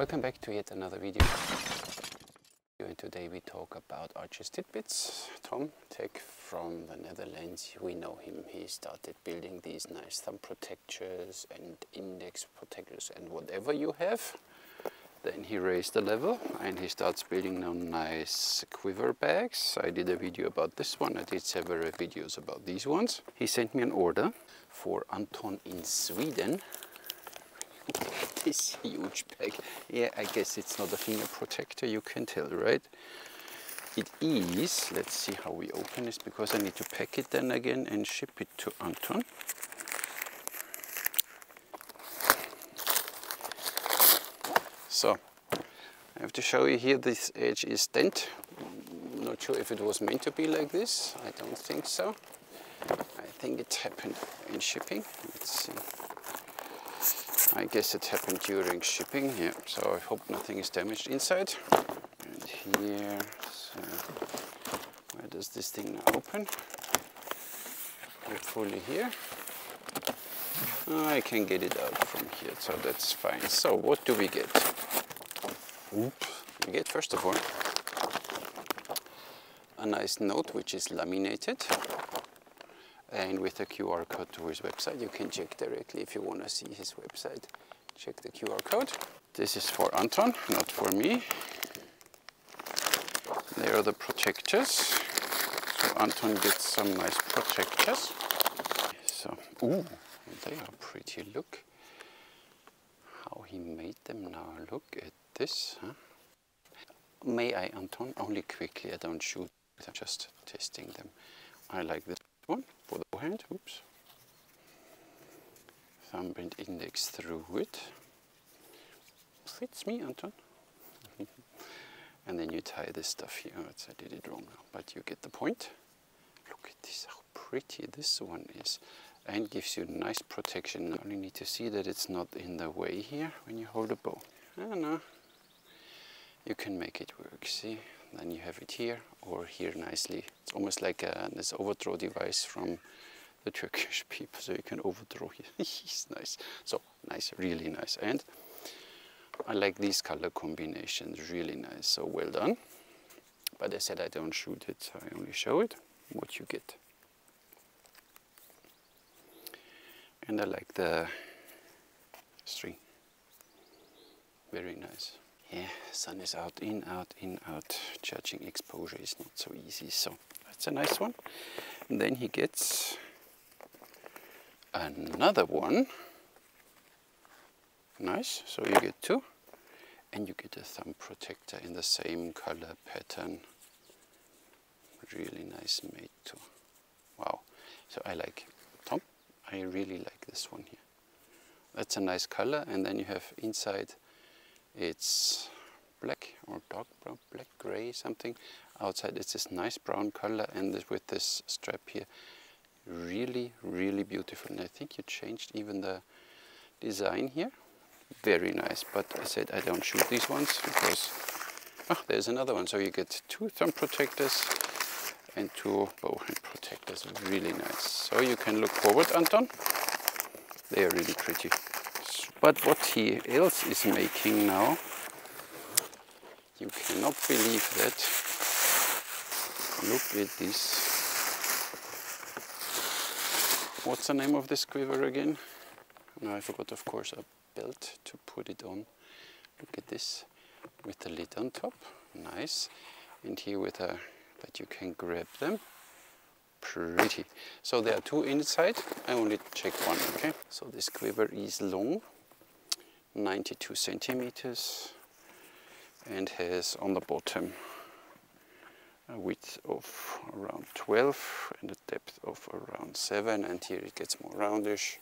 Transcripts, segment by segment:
Welcome back to yet another video. And today we talk about Archer's Tidbits. Tom, tech from the Netherlands, we know him. He started building these nice thumb protectors and index protectors and whatever you have. Then he raised the level and he starts building now nice quiver bags. I did a video about this one. I did several videos about these ones. He sent me an order for Anton in Sweden. This huge bag. Yeah, I guess it's not a finger protector, you can tell, right? It is. Let's see how we open this, because I need to pack it then again and ship it to Anton. So, I have to show you here, this edge is dent. I'm not sure if it was meant to be like this. I don't think so. I think it happened in shipping. Let's see. I guess it happened during shipping, yeah, so I hope nothing is damaged inside. And here, so where does this thing now open? Hopefully here. I can get it out from here, so that's fine. So what do we get? Oops. We get, first of all, a nice note which is laminated. And with a QR code to his website, you can check directly if you want to see his website. Check the QR code. This is for Anton, not for me. There are the protectors. So Anton gets some nice protectors. So, ooh, they are pretty. Look how he made them now. Look at this. Huh? May I, Anton? Only quickly. I don't shoot. I'm just testing them. I like this one for the hand. Oops. Thumbprint index through it. Fits me, Anton. And then you tie this stuff here. Oh, I did it wrong now, but you get the point. Look at this, how pretty this one is. And gives you nice protection. You only need to see that it's not in the way here when you hold a bow. I don't know. You can make it work, see? Then you have it here or here nicely. It's almost like this overthrow device from the Turkish people, so you can overthrow here. It's nice. So nice, really nice. And I like these color combinations, really nice. So well done. But I said I don't shoot it, so I only show it, what you get. And I like the string. Very nice. Yeah, sun is out, in, out, in, out. Judging exposure is not so easy, so that's a nice one. And then he gets another one. Nice, so you get two. And you get a thumb protector in the same color pattern. Really nice made too. Wow, so I like Tom. I really like this one here. That's a nice color, and then you have inside it's black or dark brown, black gray something. Outside it's this nice brown color, and this, with this strap here, really, really beautiful. And I think you changed even the design here. Very nice, but I said I don't shoot these ones because there's another one. So you get two thumb protectors and two bow hand protectors. Really nice. So you can look forward, Anton. They are really pretty. But what he else is making now, you cannot believe that. Look at this. What's the name of this quiver again? No, I forgot, of course, a belt to put it on. Look at this, with the lid on top. Nice. And here with a, that you can grab them. Pretty. So there are two inside. I only check one, okay? So this quiver is long. 92 centimeters, and has on the bottom a width of around 12 and a depth of around 7, and here it gets more roundish.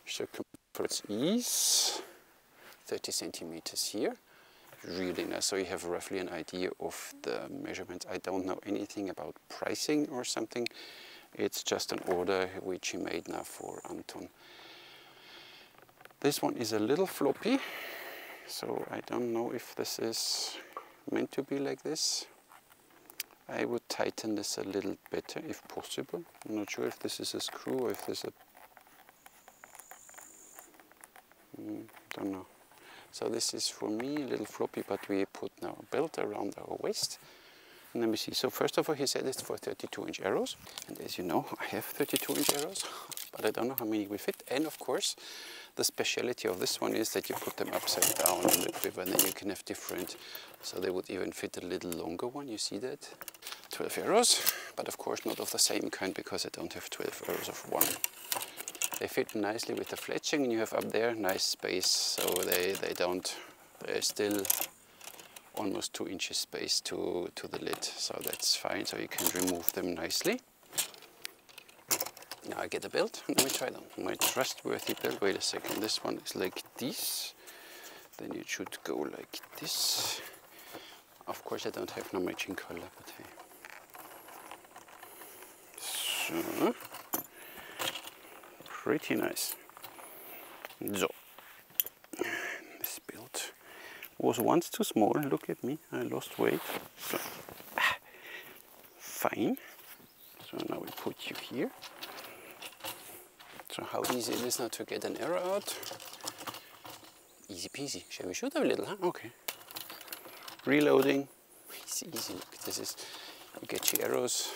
Circumference is 30 centimeters here. Really nice. So you have roughly an idea of the measurements. I don't know anything about pricing or something. It's just an order which he made now for Anton. This one is a little floppy, so I don't know if this is meant to be like this. I would tighten this a little better if possible. I'm not sure if this is a screw or if this is a... don't know. So this is for me a little floppy, but we put now a belt around our waist. And let me see. So first of all, he said it's for 32-inch arrows. And as you know, I have 32-inch arrows, but I don't know how many will fit. And of course, the speciality of this one is that you put them upside down in the quiver, and then you can have different. So they would even fit a little longer one. You see that? 12 arrows, but of course not of the same kind, because I don't have 12 arrows of one. They fit nicely with the fletching, and you have up there nice space, so they're still almost 2 inches space to the lid, so that's fine, so you can remove them nicely. Now I get a belt, and let me try them. My trustworthy belt, wait a second, this one is like this, then it should go like this. Of course I don't have no matching color, but hey. So, pretty nice. So, this belt was once too small, look at me, I lost weight. So, fine. So now we put you here. So how easy it is now to get an arrow out. Easy peasy. Shall we shoot a little, huh? Okay. Reloading. Easy, easy. Look, this is, you get your arrows,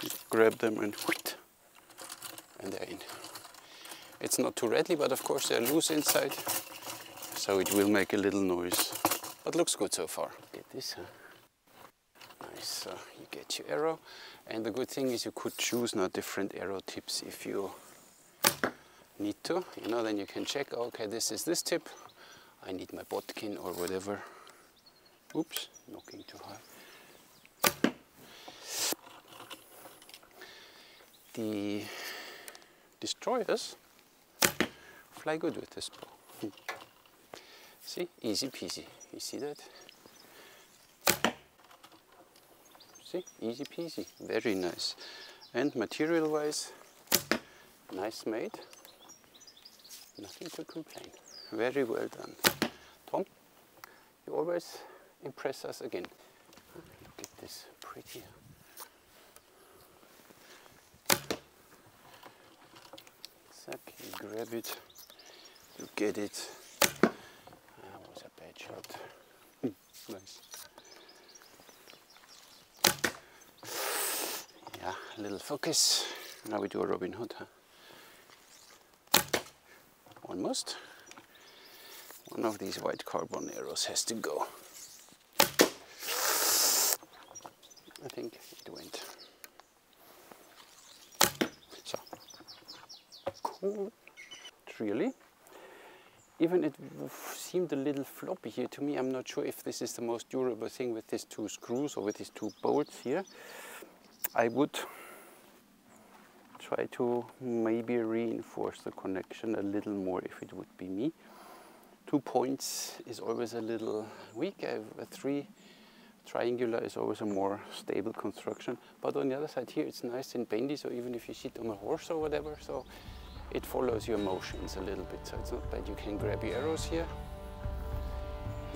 you grab them and whoosh, and they're in. It's not too rattly, but of course they're loose inside, so it will make a little noise. But looks good so far. Get this, huh? Nice. So you get your arrow, and the good thing is you could choose now different arrow tips if you need to. You know, then you can check. Okay, this is this tip. I need my bodkin or whatever. Oops, knocking too high. The destroyers fly good with this bow. See, easy peasy. You see that? See, easy peasy. Very nice. And material-wise, nice made. Nothing to complain. Very well done. Tom, you always impress us again. Look at this, pretty. Zack, you grab it, you get it. That was a bad shot. Nice. Yeah, a little focus. Now we do a Robin Hood, huh? Almost. One of these white carbon arrows has to go. I think it went. So, cool. Really? Even it seemed a little floppy here to me. I'm not sure if this is the most durable thing with these two screws or with these two bolts here. I would try to maybe reinforce the connection a little more if it would be me. 2 points is always a little weak. I have a 3 triangular is always a more stable construction. But on the other side here it's nice and bendy, so even if you sit on a horse or whatever, so it follows your motions a little bit. So it's not bad. You can grab your arrows here.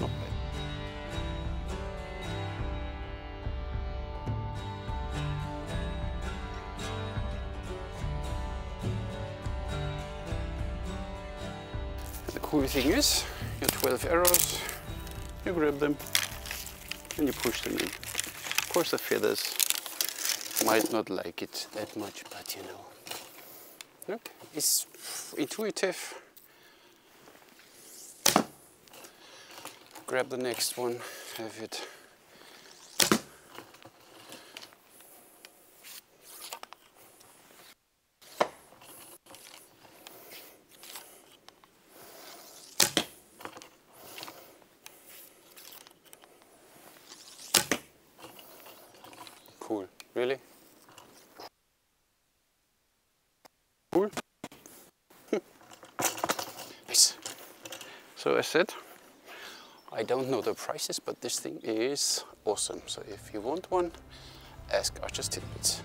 Not bad. The cool thing is, your 12 arrows, you grab them and you push them in. Of course the feathers might not like it that much, but you know. Look, it's intuitive. Grab the next one, have it. Cool, really? Cool. Nice. So as said, I don't know the prices, but this thing is awesome. So if you want one, ask Archer's Tidbits.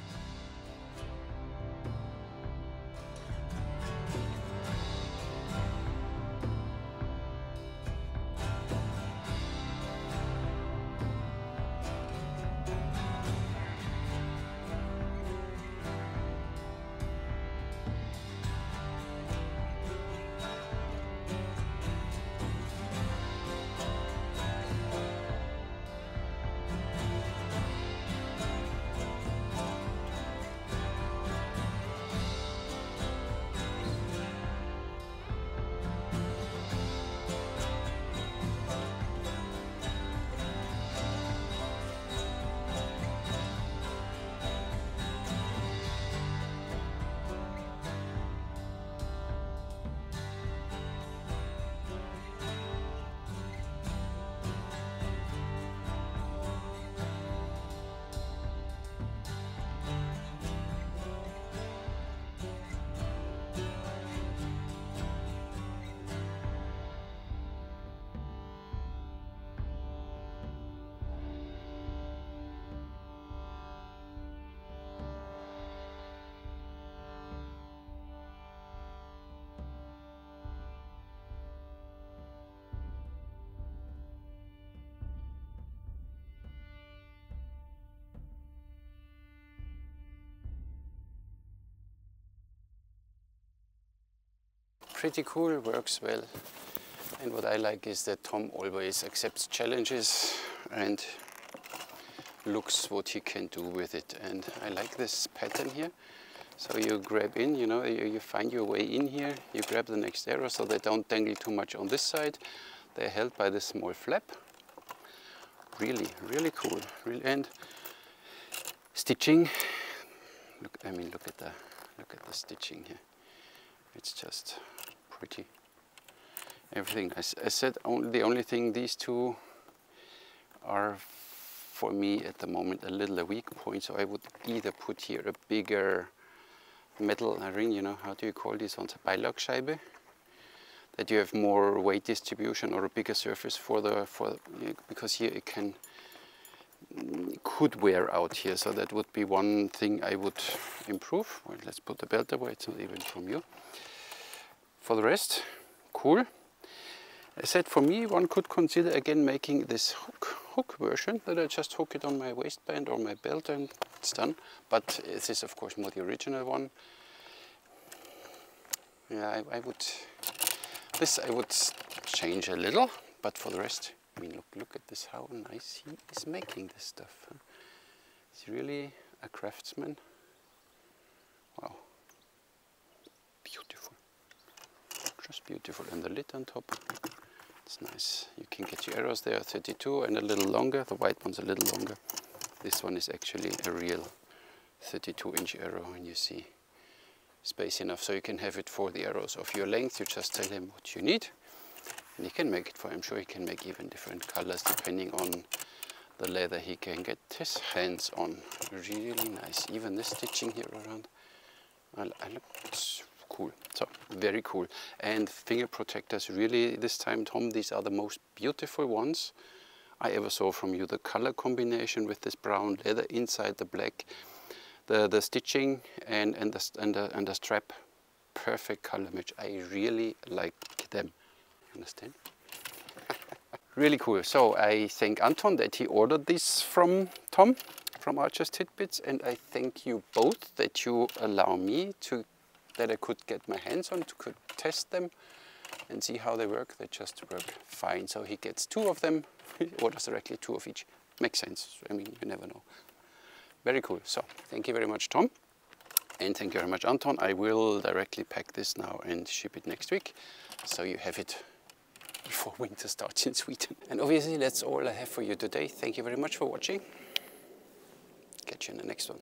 pretty cool, works well. And what I like is that Tom always accepts challenges and looks what he can do with it. And I like this pattern here. So you grab in, you know, you find your way in here, you grab the next arrow so they don't dangle too much on this side. They're held by this small flap. Really, really cool. Really, and stitching. Look, I mean, look at the stitching here. It's just pretty. Everything. I said the only thing, these two are for me at the moment a weak point. So I would either put here a bigger metal ring, you know, how do you call this ones? A Beilagscheibe, that you have more weight distribution or a bigger surface because here it could wear out here. So that would be one thing I would improve. Well, let's put the belt away. It's not even from you. For the rest, cool. I said for me, one could consider again making this hook version, that I just hook it on my waistband or my belt and it's done. But this is of course more the original one. Yeah, I would change a little, but for the rest, I mean, look at this, how nice he is making this stuff. Huh? He's really a craftsman. Wow, beautiful, just beautiful. And the lid on top. It's nice. You can get your arrows there, 32 and a little longer. The white one's a little longer. This one is actually a real 32-inch arrow, and you see space enough so you can have it for the arrows of your length. You just tell him what you need and he can make it for you. I'm sure he can make even different colors depending on the leather he can get his hands on. Really nice. Even this stitching here around, it's cool. So very cool. And finger protectors, really this time, Tom, these are the most beautiful ones I ever saw from you. The color combination with this brown leather inside the black, the stitching and the strap, perfect color match. I really like them. Understand? Really cool. So I thank Anton that he ordered this from Tom, from Archer's Tidbits, and I thank you both that you allow me that I could get my hands on, could test them and see how they work. They just work fine. So he gets 2 of them, he orders directly 2 of each. Makes sense. I mean, you never know. Very cool. So thank you very much, Tom. And thank you very much, Anton. I will directly pack this now and ship it next week. So you have it before winter starts in Sweden. And obviously that's all I have for you today. Thank you very much for watching. Catch you in the next one.